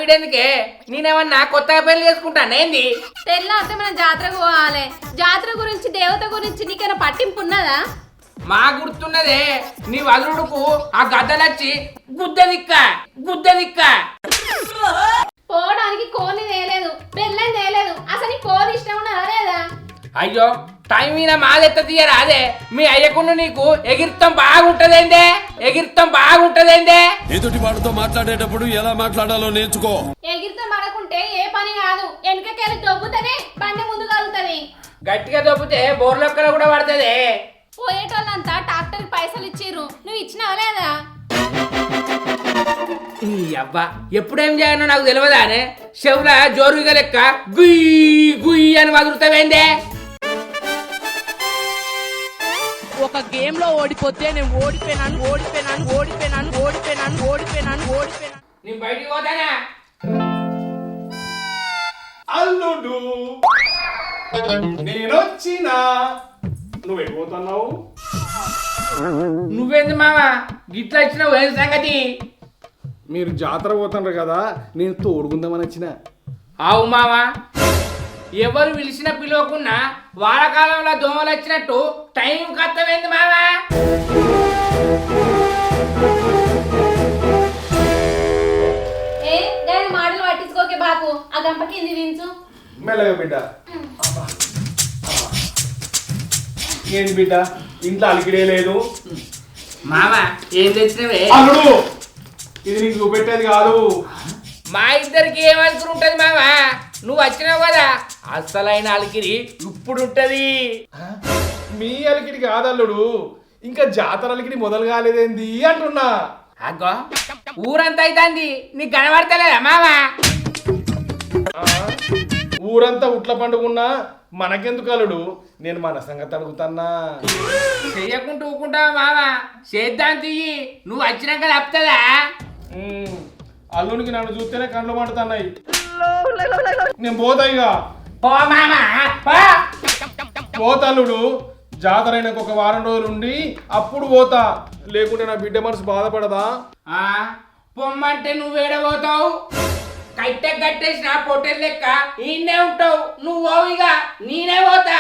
బిడ్డ ఎందుకే నేనేమన్నా కొత్తగా పెళ్లి చేసుకుంటాను ఏంది తెల్లారితే మనం జాతరకు పోవాలి. జాతర గురించి దేవత గురించి నీకైనా పట్టింపు ఉన్నదా? మా గుర్తున్నదే నీ వదులుడుకు ఆ గద్దలచ్చి గుద్ద దిక్క పోవడానికి కోని తేలేదు, బెల్లం తేలేదు. అసలు నీ కోని ఇష్టం ఉన్నదా లేదా? అయ్యో టైం మీద మాదెత్త తీయరా అదే మీ అయ్యకుండా నీకు ఎగిరితం బాగుంటదేందే ఎదుటి వాడితో మాట్లాడేటప్పుడు ఎలా మాట్లాడాలో నేర్చుకో. ఎగిరితో పడకుంటే ఏ పని కాదు, వెనకకెళ్ళి దొబ్బుతనే బండి ముందు కలుగుతుంది. గట్టిగా దొబ్బితే బోర్లొక్కల కూడా పడుతుంది. పోయేటోళ్ళంతా ట్రాక్టర్ పైసలు ఇచ్చిర్రు, నువ్వు ఇచ్చినావా లేదా? ఈ అబ్బా ఎప్పుడేం చేయనో నాకు తెలియదానే చెవుల జోరుగా లెక్క గుయ్యి గుయ్యి అని వదులుతావేందే. ఒక గేమ్ లో ఓడిపోతే నేను ఓడిపోయినాను. నేను బయటికి పోతానా అల్లుడు నేనొచ్చినా నువ్వు ఎడిపోతున్నావు. నువ్వేంది మామ గిట్లా వచ్చినావు ఏం సంగతి? మీరు జాతర పోతున్నారు కదా, నేను తోడుకుందామని వచ్చిన. ఆవు మామ ఎవరు పిలిచినా పిలవకున్నా వారకాలంలో దోమలు వచ్చినట్టు టైం కత్తమేంది మామ? ఏ దాని మాటలు పట్టించుకోకే బాపు, ఆ గంప కింది దించు. మెల్లగా బిడ్డ. ఏంటి బిడ్డ ఇంట్లో అలికిడే లేదు? మామ ఏం తెచ్చినవే? అల్లుడు ఇది నీకు చూపెట్టేది కాదు. మా ఇద్దరికి ఏం అలికిరి ఉంటది మామ? నువ్వు వచ్చినావు కదా అసలైన అలికిరి ఇప్పుడు ఉంటది. మీ అలికిడి కాదు అల్లుడు, ఇంకా జాతర అలికిడి మొదలు కాలేదేంది అంటున్నా. అగ్గో ఊరంతా అవుతుంది నీకు కనబడతలేదా మామ? ఊరంతా ఉట్ల పండుకున్నా మనకెందుకు అల్లుడు, నేను మన సంగతి అడుగుతాన్నా. చెయ్యకుంటూ ఊకుంటావా మామ? చేద్దాం తీయి, నువ్వు వచ్చినాక తప్పుతుందా? అల్లునికి నన్ను చూస్తేనే కళ్ళు మండుతున్నాయి. నేను పోతా ఇక. పో మామ పోతా అల్లుడు, జాతర అయినాక ఒక వారం రోజులు ఉండి అప్పుడు పోతా, లేకుంటే నా బిడ్డ మనసు బాధపడదా? పొమ్మంటే నువ్వేడబోతావు? కట్టేసిన పొట్టెలు లెక్క ఈయనే ఉంటావు. నువ్వు పోయిగా నేనే పోతా.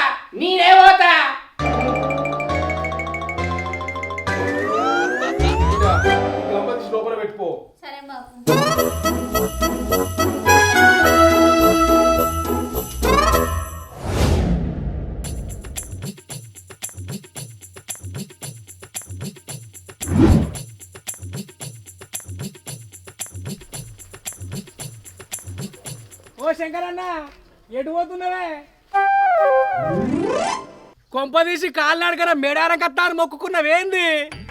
లోపల పెట్టుకో. సరే బాపు. ఓ శంకరన్న ఎటు పోతున్నావే? కొంపదీసి కాళ్ళు నడకరా మేడారం కత్తా అని మొక్కుకున్నావేంది?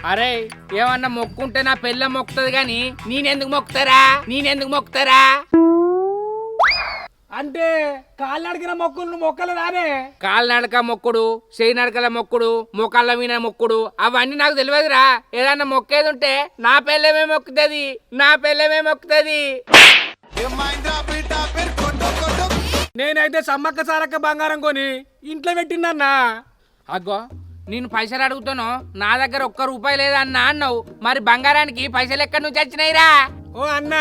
అరే ఏమన్నా మొక్కుంటే నా పెళ్ళ మొక్కుతుంది గాని నేనెందుకు మొక్కుతారా? అంటే కాళ్ళు నడికిన మొక్కులు నువ్వు మొక్కలు రానే? కాలు నడక మొక్కుడు, చేయి నడకల మొక్కుడు, మొక్కళ్ళ మీద మొక్కుడు అవన్నీ నాకు తెలియదురా. ఏదన్నా మొక్కేది ఉంటే నా పెళ్ళమే మొక్కుతుంది. నేనైతే సమ్మక్క సారక్క బంగారం కొని ఇంట్లో పెట్టిందన్నా. అగ్గో నేను పైసలు అడుగుతాను, నా దగ్గర ఒక్క రూపాయి లేదన్నా అన్నావు. మరి బంగారానికి పైసలు ఎక్కడి నుంచి వచ్చినాయిరా? ఓ అన్న,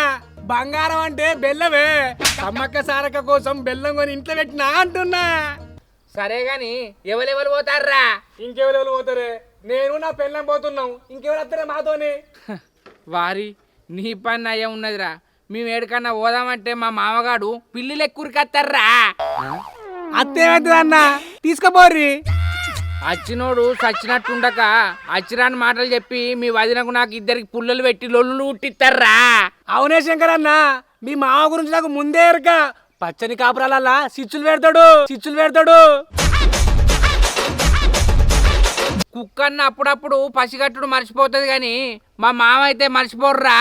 బంగారం అంటే బెల్లమే. సమ్మక్క సారక్క కోసం బెల్లం కొని ఇంట్లో పెట్టినా అంటున్నా. సరే గాని ఎవరెవరు పోతారా? ఇంకెవరెవరు పోతారే? నేను నా పెళ్ళం పోతున్నాం, ఇంకెవరు వస్తారే మాతోని? వారి నీ పని అయ్యే ఉన్నదిరా. మేము ఏడికన్నా పోదామంటే మా మామగాడు పిల్లిలు ఎక్కురికత్తారా. అత్తేమవుతుంది అన్న, తీసుకుపోర్రి. అచ్చినోడు చచ్చినట్టుండక అచ్చిరాని మాటలు చెప్పి మీ వదినకు నాకు ఇద్దరికి పుల్లలు పెట్టి లొల్లు ఉట్టిస్తారా. అవునే శంకర్ అన్న, మీ మామ గురించి నాకు ముందే ఎరక. పచ్చని కాపురాలల్లా సిచ్చులు పెడతాడు. కుక్కన్న అప్పుడప్పుడు పసిగట్టుడు మర్చిపోతుంది గాని మా మామ అయితే మర్చిపోర్రా.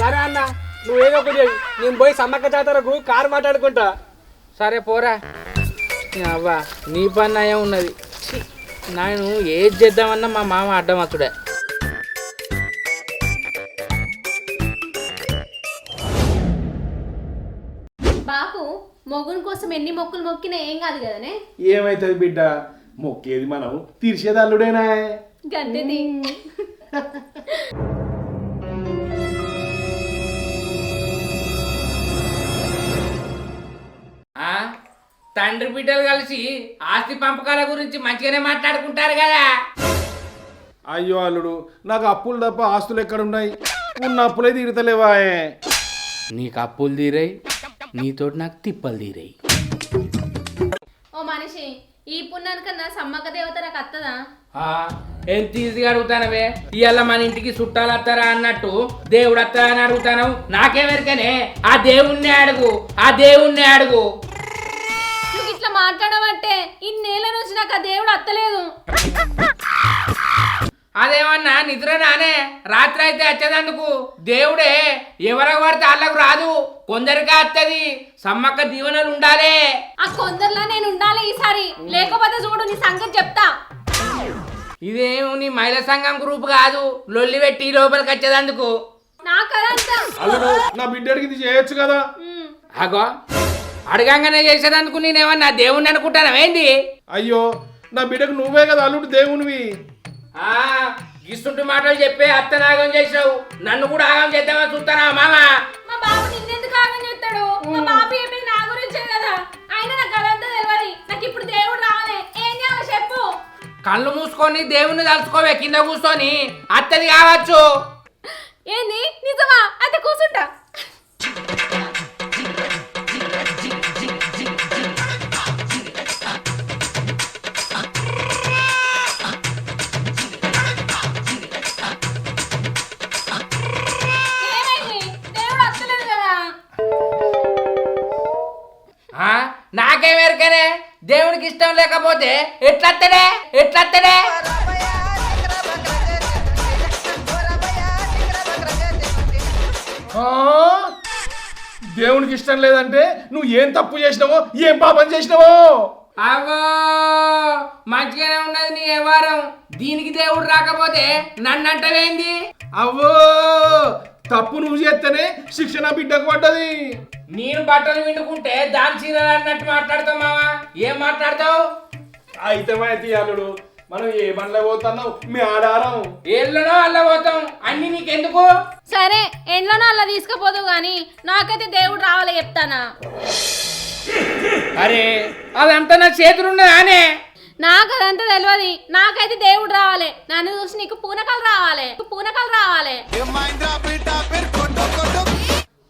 సరే అన్న, నువ్వేదో ఒకటి చెయ్యి. నేను పోయి సమ్మక్క జాతరకు కారు మాట్లాడుకుంటా. సరే పోరా. అవ్వా నీ పని అయ్యే ఉన్నది. నేను ఏది చేద్దామన్నా మా మామ అడ్డం అతుడే. బాపు మొగుని కోసం ఎన్ని మొక్కులు మొక్కినా ఏం కాదు కదనే? ఏమైతుంది బిడ్డ, మొక్కేది మనం, తీర్చేది అల్లుడేనా? గద్దెది. తండ్రి బిడ్డలు కలిసి ఆస్తి పంపకాల గురించి మంచిగానే మాట్లాడుకుంటారు కదా. అయ్యో అల్లుడు, నాకు అప్పులు తప్ప ఆస్తులు ఎక్కడున్నాయి? ఉన్న అప్పులే తీరుతలేవాయే. నీకు అప్పులు తీరాయి, నీతోటి నాకు తిప్పలు తీరాయి. ఓ మనిషి, ఈ పుణ్యానికన్నా సమ్మక్క దేవత నాకు అత్తదా? ఎంత ఈజీగా అడుగుతానవే. ఇవాళ మన ఇంటికి చుట్టాలు వస్తారా అన్నట్టు దేవుడు వస్తారా అని అడుగుతాను. నాకేమెరికనే, ఆ దేవుణ్ణి అడుగు, ఆ దేవుణ్ణి అడుగు. నువ్వు ఇట్లా మాట్లాడమంటే ఇన్నేళ్ళ నుంచి నాకు ఆ దేవుడు అత్తలేదు. అదేమన్నా నిద్ర నానే? రాత్రి అయితే వచ్చేదందుకు దేవుడే ఎవరికి పడితే వాళ్ళకు రాదు, కొందరిగా వస్తుంది. సమ్మక్క దీవెనలు ఉండాలి. ఆ కొందరిలా నేను ఉండాలి ఈసారి, లేకపోతే చూడు నీ సంగతి చెప్తా. ఇదేం నీ మహిళా సంఘం గ్రూప్ కాదు, లొల్లి పెట్టి లోపలికి వచ్చేదందుకు. నాకదంతా అల్లుడు, నా బిడ్డడికి ఇది చేయొచ్చు కదా. అగో అడగంగానే చేసేదందుకు నేనేమన్నా దేవుణ్ణి అనుకుంటానవేంది? అయ్యో, నా బిడ్డకు నువ్వే కదా అల్లుడు దేవునివి. గిస్తుంటి మాటలు చెప్పే అత్తను ఆగం చేసావు, నన్ను కూడా ఆగం చేద్దామని చూస్తానా మామ? మా బాబు నిన్నెందుకు ఆగం చేస్తాడు? మా బాబు ఏమీ నా గురించే కదా. ఆయన నాకు అదంతా తెలియదు. నాకు ఇప్పుడు దేవుడు రావాలి, ఏం చేయాలో చెప్పు. కళ్ళు మూసుకొని దేవుణ్ణి తలుచుకోవే, కింద కూర్చొని. అత్తది కావచ్చు. ఏంది నిజమా? అయితే కూర్చుంటా. నాకేమెరకనే, దేవునికి ఇష్టం లేకపోతే ఎట్లత్తడే ఎట్లత్తడే? దేవునికి ఇష్టం లేదంటే నువ్వు ఏం తప్పు చేసినావో, ఏం పాపం చేసినావో? అవో మంచిగానే ఉన్నది నీ వ్యవహారం. దీనికి దేవుడు రాకపోతే నన్ను అంటవేంది? అవ్వో, తప్పు నువ్వు చేస్తేనే శిక్షణ బిడ్డకు పడ్డది. నేను బట్టలు విండుకుంటే దాని చీరలు అన్నట్టు మాట్లాడతావు మావా. ఏం మాట్లాడతావు? అయితే అల్లుడు, మనం ఏ బండ్లో పోతున్నావు? మీ ఆడారం ఏళ్ళనో అల్ల పోతాం, అన్ని నీకెందుకు? సరే, ఎండ్లోనో అలా తీసుకుపోదు గాని నాకైతే దేవుడు రావాలి చెప్తానా. అరే అదంతా నా చేతులున్నదానే. నాకు అదంతా తెలియదు. నాకైతే దేవుడు రావాలి. నన్ను చూసి నీకు పూనకాలు రావాలి, పూనకాలు రావాలి.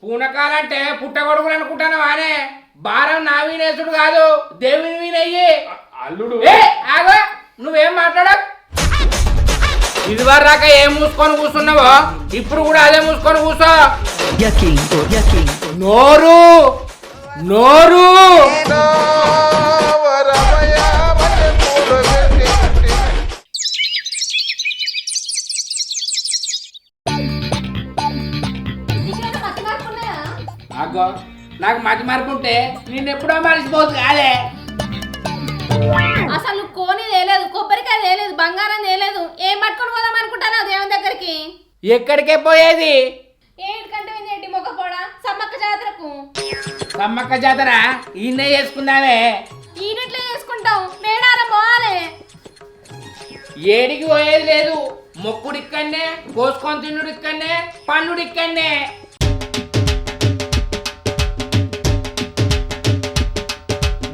పూనకాలంటే పుట్టగొడుగులు అనుకుంటాను వానే. భారం నా వీనేసుడు కాదు, దేవుని వీనయ్యి. అల్లుడు ఆగో, నువ్వేం మాట్లాడవు. ఇది వరదాకా ఏం మూసుకొని కూర్చున్నావో ఇప్పుడు కూడా అదే మూసుకొని కూర్చో. నోరు నోరు. అగో, నాకు మతి మరుపుంటే నిన్నెప్పుడో మరిచిపోదు కాదే. అసలు కోని తేలేదు, కొబ్బరికాయ తేలేదు, బంగారం తేలేదు. ఏం పట్టుకొని పోదాం అనుకుంటానా దేవుని దగ్గరికి? ఎక్కడికే పోయేది? ఏంటికంటే ఏంటి మొక్కపోడా? సమ్మక్క జాతరకు. సమ్మక్క జాతర ఈయనే చేసుకుందామే. ఈయనట్లే చేసుకుంటాం, మేడారం పోవాలి. ఏడికి పోయేది లేదు. మొక్కుడు ఇక్కడనే, కోసుకొని తిన్నుడు ఇక్కడనే, పన్నుడు ఇక్కడనే.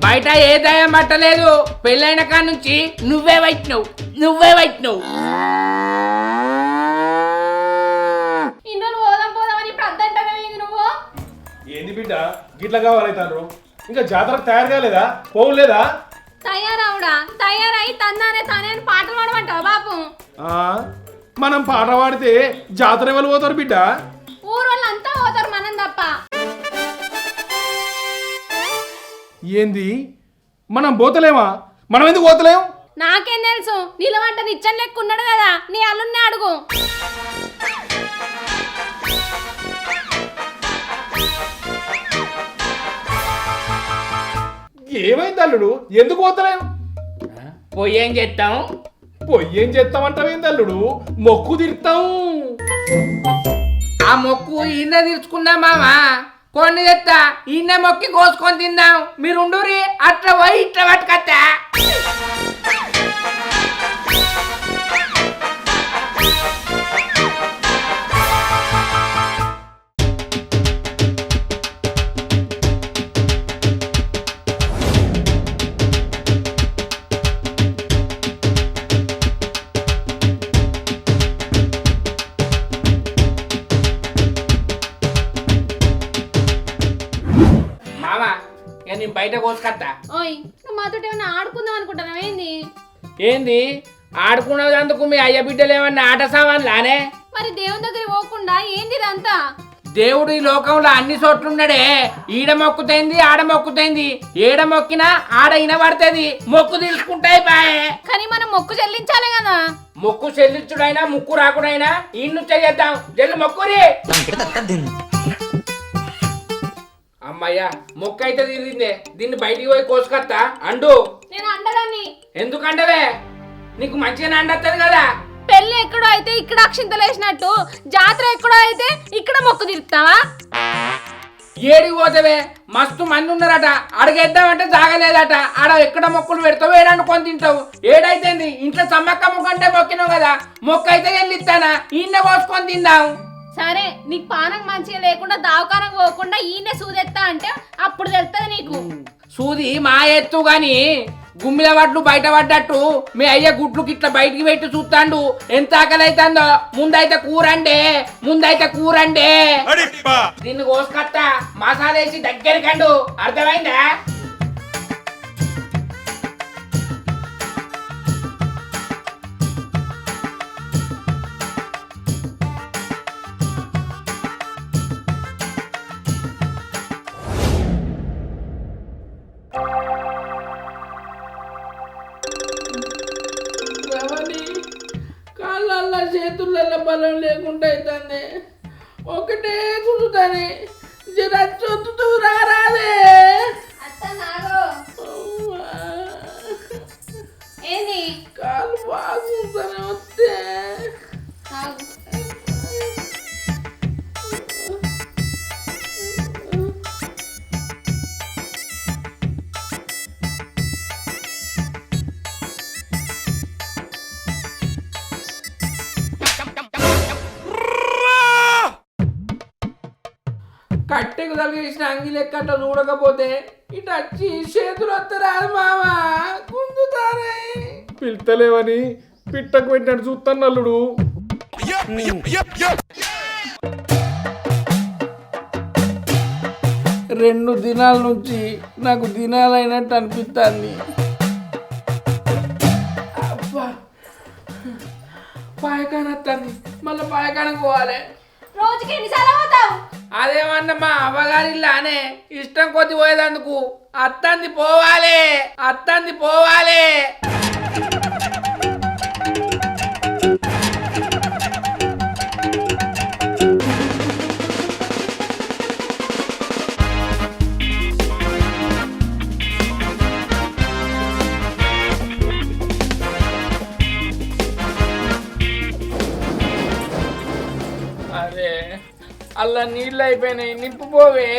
బయట ఏ దయం పట్టలేదు. పెళ్ళైన కాడ నుంచి నువ్వే వైట్నవు. ఇన్నోళ్ళు పోదాం పోదామని ఇప్పుడు అద్దంటావేంది నువ్వు? ఏంది బిడ్డ గిట్లా కావాలైతారు? ఇంకా జాతరకు తయారు కాలేదా? పోలేదా? తయారవుడా? తయారై తన్నానే తానే అని పాటలు పాడమంటావా బాపు? మనం పాట పాడితే జాతర ఎవరు పోతారు బిడ్డ? ఊరు వాళ్ళంతా పోతారు, మనం తప్ప. ఏంది మనం పోతలేమా? మనం ఎందుకు పోతలేం? నాకేం తెలుసు, నిలవంట నిచ్చని లెక్క ఉన్నాడు కదా, నీ అల్లున్నే అడుగు. ఏమైంది అల్లుడు, ఎందుకు పోతలేం? పోయి ఏం చేస్తాం? ఏం చేస్తామంటావేంది అల్లుడు? మొక్కు తీర్తాం. ఆ మొక్కు ఈయన తీర్చుకుందాం మామా. కొన్ని తెస్తా, ఈయన మొక్కి కోసుకొని తిందాం. మీరు ఉండురి, అట్లా పోయి ఇట్లా పట్టుకత్తా. ఇక నేను బయట కోసుకొస్తా. ఓయ్ నువ్వు మాతో ఏమన్నా ఆడుకుందాం అనుకుంటున్నావు ఏంది? ఏంది ఆడుకునేందుకు మీ అయ్య బిడ్డలు ఏమన్నా ఆట సామాన్లానే? మరి దేవుని దగ్గర పోకుండా ఏంది ఇదంతా? దేవుడు ఈ లోకంలో అన్ని చోట్లున్నాడే. ఈడ మొక్కుతైంది ఆడ మొక్కుతైంది, ఏడ మొక్కినా ఆడ ఇనబడుతుంది. మొక్కు తీసుకుంటాయి బాయే. కానీ మనం మొక్కు చెల్లించాలి కదా. మొక్కు చెల్లించుడైనా ముక్కు రాకుడైనా ఇన్ను చేద్దాం. జల్లు మొక్కురి. అమ్మయ్యా మొక్కు అయితే తీరిందే. దీన్ని బయటికి పోయి కోసుకొస్తా. అండు నేను అండదాన్ని. ఎందుకంటవే? నీకు మంచిగానే అండొస్తుంది కదా. పెళ్లి ఎక్కడో అయితే ఇక్కడ అక్షింతలు వేసినట్టు జాతర ఎక్కడో అయితే ఇక్కడ మొక్కు తీరుతావా? ఏడికి పోతావే? మస్తు మంది ఉన్నారట. అడిగేద్దామంటే జాగలేదట. ఆడ ఎక్కడ మొక్కులు పెడతావు, ఏడనుకొని తింటావు. ఏడైతేంది ఇంట్లో సమ్మక్క మొక్కంటే మొక్కినావు కదా. మొక్క అయితే వెళ్ళిస్తానా, ఈయన కోసుకొని తిందాం. సరే నీకు పానం మంచిగా లేకుండా దావకానం పోకుండా ఈయనే సూదెత్తా అంటే అప్పుడు తెలుస్తుంది నీకు. సూది మా ఎత్తు గాని గుమ్మిల వడ్లు బయట పడ్డట్టు మీ అయ్య గుడ్లు గిట్ల బయటికి పెట్టి చూస్తాండు. ఎంత ఆకలి అవుతుందో. ముందైతే కూరండే. దీన్ని కోసుకొస్తా. మసాలా వేసి దగ్గరికండు. అర్థమైందా? కాళ్ళ చేతులలో బలం లేకుండా అవుతుంది. ఒకటే కుదుతానే. జరచొద్దు రారాదే. ఏంది కాలు బాగుంటానే వస్తే కట్టెకు తలిగేసిన అంగి లెక్కట చూడకపోతే ఇటు వచ్చి చేతులు వస్తారా మామా గుంజుతారే. పిల్తలేవని పిట్టకు పెట్టినట్టు చూస్తాను అల్లుడు. 2 దినాల నుంచి నాకు దినాలైనట్టు అనిపిస్తుంది. అబ్బా పాయకాన వస్తుంది. మళ్ళీ పాయకానకు పోవాలి. రోజుకి ఎన్నిసార్లు పోతావు? అదేమన్నా మా అవ్వగారిలానే ఇష్టం కొద్ది పోయేదందుకు. అత్తంది పోవాలి. అరే అలా నీళ్ళు అయిపోయినాయి. నింపుపోవే.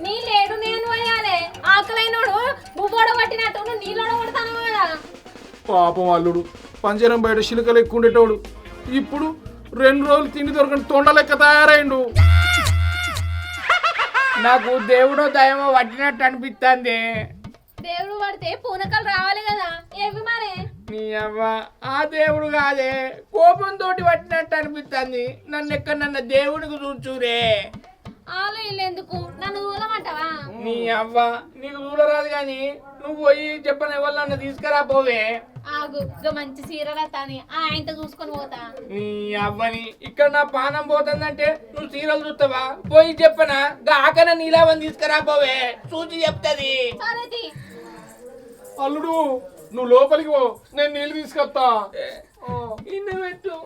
నీళ్ళేడు నేను పోయాలి. ఆకలైనోడు బువ్వోడ పట్టినట్టు నువ్వు నీళ్ళోడ పడతాను కదా. పాపం అల్లుడు పంజరం బయట శిలుకలు ఎక్కువ ఉండేటోడు. ఇప్పుడు 2 రోజులు తిండి దొరకని తొండ లెక్క తయారైండు. నాకు దేవుడో దయమో పట్టినట్టు అనిపిస్తుంది. దేవుడు పడితే పూనకలు రావాలి కదా. ఏవి మరి? నీ అవ్వ ఆ దేవుడు కాదే, కోపంతో పట్టినట్టు అనిపిస్తుంది. నన్ను దేవుడికి చూచురే. ఆలు ఇల్లు ఎందుకు? నన్ను దూలమంటావా? నీ అవ్వ నీకు చూడరాదు గాని నువ్వు పోయి చెప్పని ఎవరు నన్ను తీసుకురా పోవే. ఆగు ఇక మంచి సీరలు తాని ఆయనతో చూసుకొని పోతా. నీ అవ్వని ఇక్కడ నా పానం పోతుందంటే నువ్వు సీరియల్ చూస్తావా? పోయి చెప్పనా ఆకన నీలావని తీసుకురా పోవే. చూచి చెప్తుంది. అల్లుడు నువ్వు లోపలికి పో, నేను నీళ్ళు తీసుకొస్తా. ఇన్న పెట్టు.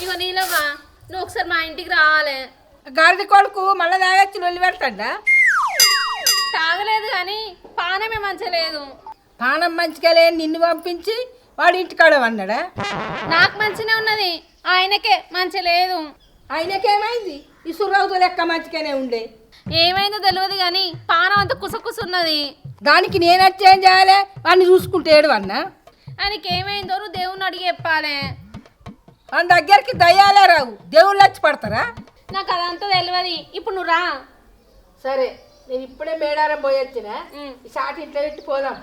ఇగో నీలవ్వా నువ్వు ఒకసారి మా ఇంటికి రావాలి. గాడిద కొడుకు మళ్ళీ తాగొచ్చి లొల్లి పెడతాడా? తాగలేదు కానీ పానమే మంచిగా లేదు. పానం మంచిగా లేని నిన్ను పంపించి వాడి ఇంటికాడ అన్నాడా? నాకు మంచిగా ఉన్నది, ఆయనకే మంచి లేదు. ఆయనకేమైంది? ఈ సుర్రవుతు లెక్క మంచిగానే ఉండే. ఏమైందో తెలియదు కానీ పానం అంతా కుసకుసున్నది. దానికి నేను వచ్చేం చేయాలి? వాడిని చూసుకుంటే ఏడు అన్నా. ఆయనకి ఏమైందో నువ్వు దేవుణ్ణి అడిగి ఎవరికి చెప్పాలి? మన దగ్గరికి దయ్యాలే రావు, దేవుళ్ళు వచ్చి పడతారా? నాకు అదంతా తెలియదు. ఇప్పుడు నువ్వు రా. సరే, నేను ఇప్పుడే మేడారం పోయి వచ్చిన, ఈ షాట్ ఇంట్లో పెట్టి పోదాం.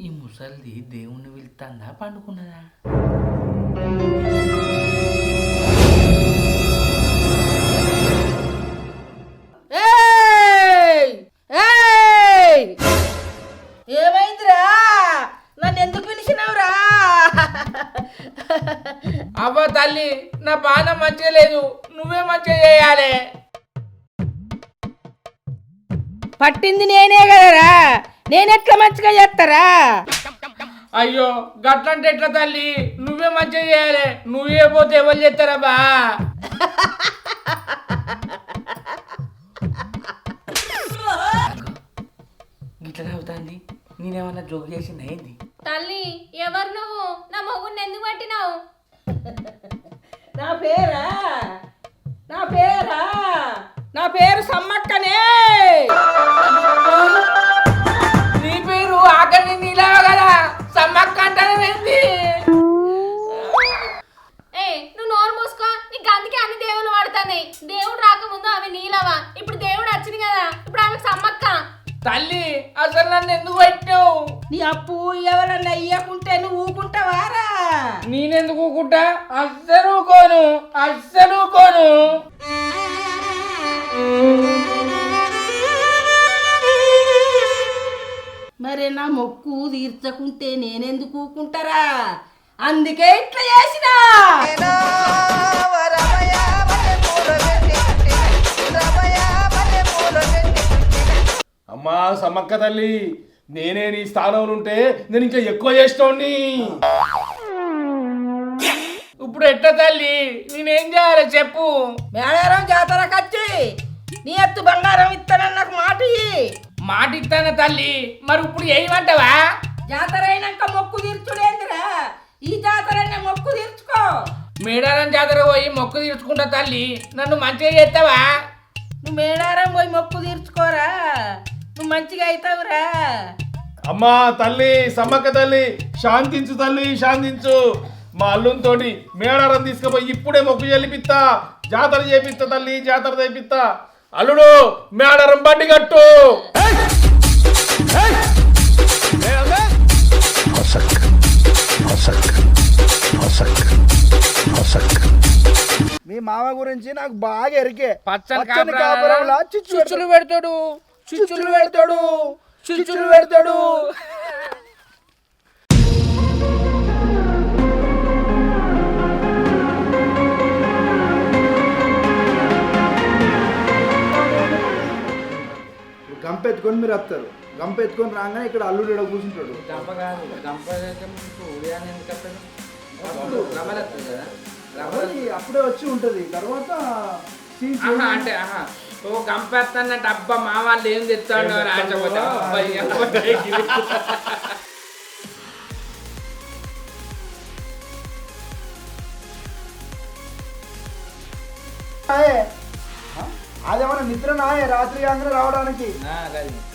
ఈ ముసలిది దేవుణ్ణి పిలుస్తుందా పండుకున్నదా? ఏయ్! ఏయ్! ఏమైందిరా? నన్ను ఎందుకు పిలిచినావురా? అవ్వ తల్లి, నా పానం మంచిగా లేదు, నువ్వే మంచిగా చేయాలి. పట్టింది నేనే కదరా, నేనెట్లా మంచిగా చేస్తారా? అయ్యో గట్లంటే ఎట్లా తల్లి, నువ్వే మంచిగా చేయాలి. నువ్వే పోతే ఎవరు చేస్తారా బా? గిట్లా అవుతుంది, నేనేమన్నా జోక్ చేసింది అయింది? తల్లి, ఎవరు నువ్వు? నా మొగుడిని ఎందుకు పట్టినావు? నా పేరా నా పేరు సమ్మక్కనే. నీ పేరు ఆకలి నీలా కదా, సమ్మక్క అంటానేంది? ఏ నువ్వు నోరు మూసుకో. నీకు అందుకే అన్ని దేవుళ్ళు వాడుతాయి. దేవుడు రాకముందు ఆమె నీలవా, ఇప్పుడు దేవుడు వచ్చింది కదా, ఇప్పుడు ఆమె సమ్మక్క. తల్లి అసలు నన్ను ఎందుకు పెట్టావు? నీ అప్పు ఎవరన్నా ఇయ్యకుంటే నువ్వు ఊకుంటావారా? నేనెందుకు ఊకుంటా? అస్సలు ఊకోను, అస్సలు ఊకోను. మరి నా మొక్కు తీర్చకుంటే నేనెందుకు ఊకుంటారా? అందుకే ఇట్లా చేసినా. అమ్మా సమ్మక్క తల్లి, నేనే నీ స్థానంలో ఉంటే నేను ఇంకా ఎక్కువ చేస్తోండి. ఇప్పుడు ఎట్ట తల్లి, నేనేం చేయాలి చెప్పు? మేడారం జాతరకు వచ్చి నీ ఎత్తు బంగారం ఇస్తానని నాకు మాట ఇయ్యి. మాట ఇస్తాను తల్లి, మరి ఇప్పుడు ఏమంటావా? జాతర అయినాక మొక్కు తీర్చుడేందిరా? ఈ జాతరనే మొక్కు తీర్చుకో. మేడారం జాతర పోయి మొక్కు తీర్చుకుంటా తల్లి, నన్ను మంచిగా చేస్తావా? నువ్వు మేడారం పోయి మొక్కు తీర్చుకోరా, నువ్వు మంచిగా అవుతావురా. అమ్మా తల్లి సమ్మక్క తల్లి, శాంతించు తల్లి, శాంతించు. మా అల్లునితోటి మేడారం తీసుకుపోయి ఇప్పుడే మొక్కు చెల్లిపిస్తా, జాతర చేపిస్తా తల్లి, జాతర చేపిస్తా. అల్లుడు మేడారం బండి కట్టు. మీ మామ గురించి నాకు బాగా ఎరికే. పచ్చని పచ్చని కాపురాలా కాపురంలా చిచ్చులు పెడతాడు, చిచ్చులు పెడతాడు, చిచ్చులు పెడతాడు. గంప ఎత్తుకొని మీరు వస్తారు. గంప ఎత్తుకొని రాగానే ఇక్కడ అల్లుడు ఈడ కూర్చుంటాడు. అప్పుడే వచ్చి ఉంటది. తర్వాత అంటే ఓ కంపేస్తానంటే అబ్బా మా వాళ్ళు ఏం తెస్తాడు రాజపోతా. అదేమన్నా నిద్ర నాయే రాత్రి కాగానే రావడానికి.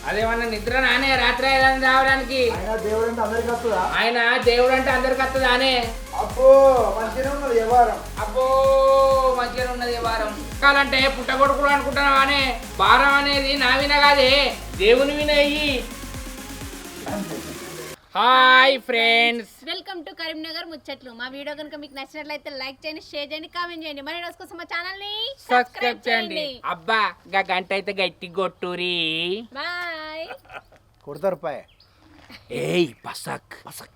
అదేమన్నా నిద్ర నానే రాత్రి రావడానికి? ఆయన దేవుడు అంటే అందరికి వస్తుందా? ఆయన దేవుడు అంటే అందరికి వస్తుందా అనే? అబ్బో మంచిగానే ఉన్నది వ్యవహారం. అబ్బో మంచిగా ఉన్నది వారం. కాలంటే పుట్టగొడుకులు అనుకుంటున్నావా అనే? భారం అనేది నా విన కాదే, దేవుని వినయ్యి. Hi friends, welcome to Karimnagar ముచ్చట్లు. మా వీడియో కనుక మీకు నచ్చినట్లయితే లైక్ చేయండి, షేర్ చేయండి, కామెంట్ చేయండి. మరి రోజు కోసం మా ఛానల్ ని సబ్స్క్రైబ్ చేయండి. అబ్బా గా గంట అయితే గట్టి కొట్టురి. బాయ్. కొడతారు పాయ. ఏయ్ పసక్ పసక్.